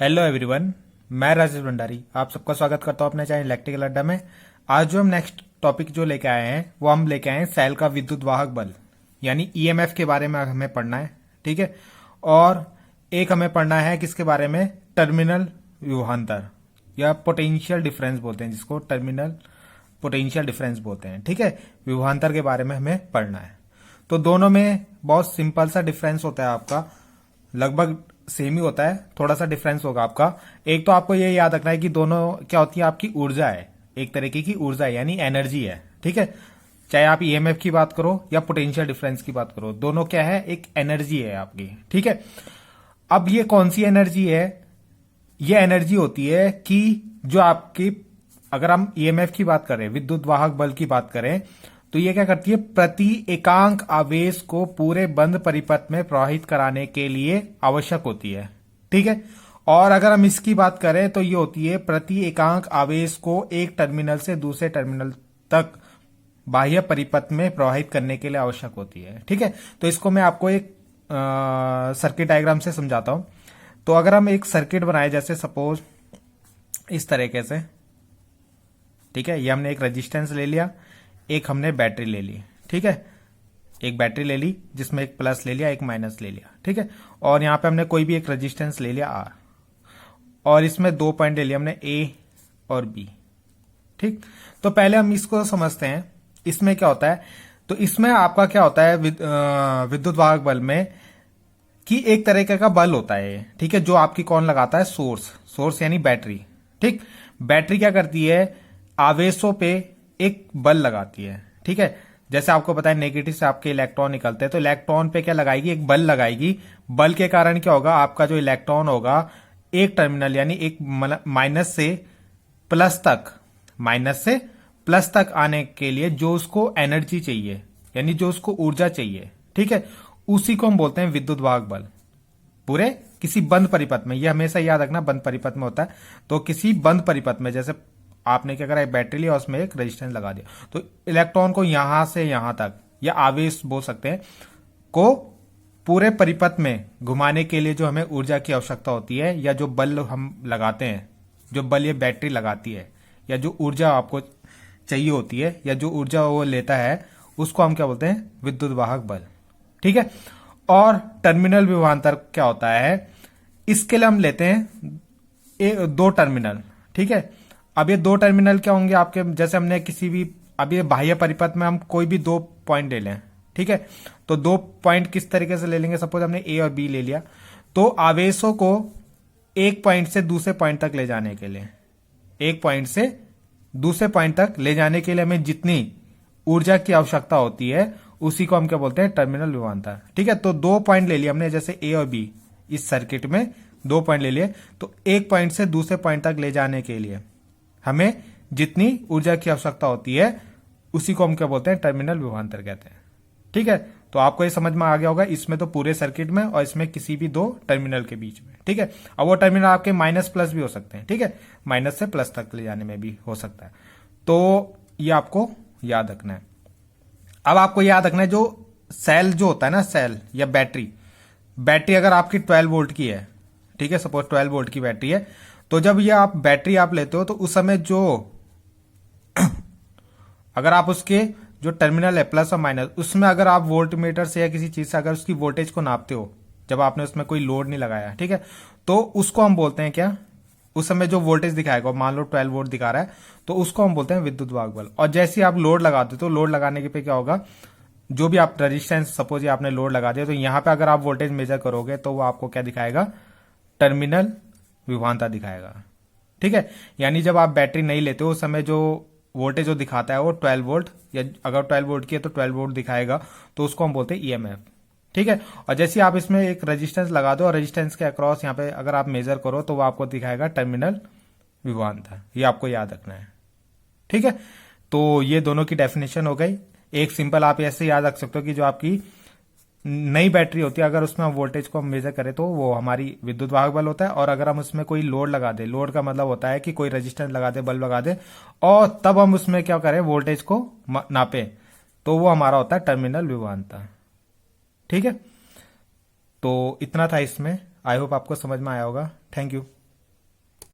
Hello everyone, मैं राजेश भंडारी आप सबका स्वागत करता हूं अपने चैनल इलेक्ट्रिकल अड्डा में। आज जो हम नेक्स्ट टॉपिक जो लेके आए हैं वो हम लेके आए हैं सेल का विद्युत वाहक बल यानी ईएमएफ के बारे में हमें पढ़ना है। ठीक है, और एक हमें पढ़ना है किसके बारे में, टर्मिनल विभवांतर या पोटेंशियल डिफरेंस बोलते हैं, जिसको टर्मिनल पोटेंशियल डिफरेंस बोलते हैं। ठीक है, विभवांतर के बारे में हमें पढ़ना है। तो दोनों में बहुत सिंपल सा डिफरेंस होता है, आपका लगभग सेम ही होता है, थोड़ा सा डिफरेंस होगा आपका। एक तो आपको ये याद रखना है कि दोनों क्या होती है, आपकी ऊर्जा है, एक तरीके की ऊर्जा है यानी एनर्जी है। ठीक है, चाहे आप ईएमएफ की बात करो या पोटेंशियल डिफरेंस की बात करो, दोनों क्या है, एक एनर्जी है आपकी। ठीक है, अब ये कौन सी एनर्जी है, ये एनर्जी होती है कि जो आपकी, अगर हम ईएमएफ की बात करें, विद्युत वाहक बल की बात करें, तो ये क्या करती है, प्रति एकांक आवेश को पूरे बंद परिपथ में प्रवाहित कराने के लिए आवश्यक होती है। ठीक है, और अगर हम इसकी बात करें तो ये होती है प्रति एकांक आवेश को एक टर्मिनल से दूसरे टर्मिनल तक बाह्य परिपथ में प्रवाहित करने के लिए आवश्यक होती है। ठीक है, तो इसको मैं आपको एक सर्किट डायग्राम से समझाता हूं। तो अगर हम एक सर्किट बनाए, जैसे सपोज इस तरीके से, ठीक है, ये हमने एक रेजिस्टेंस ले लिया, एक हमने बैटरी ले ली। ठीक है, एक बैटरी ले ली जिसमें एक प्लस ले लिया, एक माइनस ले लिया। ठीक है, और यहां पे हमने कोई भी एक रेजिस्टेंस ले लिया आर, और इसमें दो पॉइंट ले लिया हमने ए और बी। ठीक, तो पहले हम इसको समझते हैं, इसमें क्या होता है। तो इसमें आपका क्या होता है विद्युत वाहक बल में, कि एक तरीके का बल होता है। ठीक है, जो आपकी कौन लगाता है, सोर्स यानी बैटरी। ठीक, बैटरी क्या करती है, आवेशों पे एक बल लगाती है। ठीक है, जैसे आपको पता है नेगेटिव से आपके इलेक्ट्रॉन निकलते हैं, तो इलेक्ट्रॉन पे क्या लगाएगी, एक बल लगाएगी। बल के कारण क्या होगा, आपका जो इलेक्ट्रॉन होगा एक टर्मिनल यानी एक माइनस से प्लस तक आने के लिए जो उसको एनर्जी चाहिए यानी जो उसको ऊर्जा चाहिए, ठीक है, उसी को हम बोलते हैं विद्युत वाहक बल। पूरे किसी बंद परिपथ में, यह हमेशा याद रखना, बंद परिपथ में होता है। तो किसी बंद परिपथ में, जैसे आपने क्या करा, एक बैटरी लिया, उसमें एक रेजिस्टेंस लगा दिया, तो इलेक्ट्रॉन को यहां से यहां तक, या आवेश बोल सकते हैं, को पूरे परिपथ में घुमाने के लिए जो हमें ऊर्जा की आवश्यकता होती है, या जो बल हम लगाते हैं, जो बल ये बैटरी लगाती है, या जो ऊर्जा आपको चाहिए होती है, या जो ऊर्जा वो लेता है, उसको हम क्या बोलते हैं, विद्युत वाहक बल। ठीक है, और टर्मिनल विभवांतर क्या होता है, इसके लिए हम लेते हैं दो टर्मिनल। ठीक है, अब ये दो टर्मिनल क्या होंगे आपके, जैसे हमने किसी भी, अब ये बाह्य परिपथ में हम कोई भी दो पॉइंट ले लें। ठीक है, तो दो पॉइंट किस तरीके से ले लेंगे, सपोज हमने ए और बी ले लिया, तो आवेशों को एक पॉइंट से दूसरे पॉइंट तक ले जाने के लिए, एक पॉइंट से दूसरे पॉइंट तक ले जाने के लिए हमें जितनी ऊर्जा की आवश्यकता होती है, उसी को हम क्या बोलते हैं, टर्मिनल विभवांतर। ठीक है, तो दो पॉइंट ले लिए हमने, जैसे ए और बी, इस सर्किट में दो पॉइंट ले लिए, तो एक पॉइंट से दूसरे पॉइंट तक ले जाने के लिए हमें जितनी ऊर्जा की आवश्यकता होती है, उसी को हम क्या बोलते हैं, टर्मिनल विभवांतर कहते हैं। ठीक है, तो आपको ये समझ में आ गया होगा, इसमें तो पूरे सर्किट में और इसमें किसी भी दो टर्मिनल के बीच में। ठीक है, अब वो टर्मिनल आपके माइनस प्लस भी हो सकते हैं। ठीक है, माइनस से प्लस तक ले जाने में भी हो सकता है, तो ये आपको याद रखना है। अब आपको याद रखना है, जो सेल जो होता है ना, सेल या बैटरी अगर आपकी 12 वोल्ट की है, ठीक है, सपोज 12 वोल्ट की बैटरी है, तो जब ये आप बैटरी आप लेते हो, तो उस समय जो अगर आप उसके जो टर्मिनल है प्लस और माइनस, उसमें अगर आप वोल्ट मीटर से या किसी चीज से अगर उसकी वोल्टेज को नापते हो, जब आपने उसमें कोई लोड नहीं लगाया, ठीक है, तो उसको हम बोलते हैं क्या, उस समय जो वोल्टेज दिखाएगा, मान लो 12 वोल्ट दिखा रहा है, तो उसको हम बोलते हैं विद्युत वाहक बल। और जैसे आप लोड लगाते हो, तो लोड लगाने के पे क्या होगा, जो भी आप रेजिस्टेंस, सपोज ये आपने लोड लगा दिया, तो यहां पे अगर आप वोल्टेज मेजर करोगे, तो वो आपको क्या दिखाएगा, टर्मिनल विभवांतर दिखाएगा। ठीक है, यानी जब आप बैटरी नहीं लेते हो, उस समय जो वोल्टेज जो दिखाता है वो 12 वोल्ट, या अगर 12 वोल्ट की है तो 12 वोल्ट दिखाएगा, तो उसको हम बोलते हैं ईएमएफ। ठीक है, और जैसे आप इसमें एक रेजिस्टेंस लगा दो, और रेजिस्टेंस के अक्रॉस यहाँ पे अगर आप मेजर करो, तो वो आपको दिखाएगा टर्मिनल विभवांतर। ये आपको याद रखना है। ठीक है, तो ये दोनों की डेफिनेशन हो गई। एक सिंपल आप ऐसे याद रख सकते हो कि जो आपकी नई बैटरी होती है, अगर उसमें हम वोल्टेज को हम मेजर करें, तो वो हमारी विद्युत वाहक बल होता है। और अगर हम उसमें कोई लोड लगा दे, लोड का मतलब होता है कि कोई रेजिस्टेंस लगा दे, बल्ब लगा दे, और तब हम उसमें क्या करें, वोल्टेज को नापे, तो वो हमारा होता है टर्मिनल विभवांतर। ठीक है, तो इतना था इसमें। आई होप आपको समझ में आया होगा। Thank you.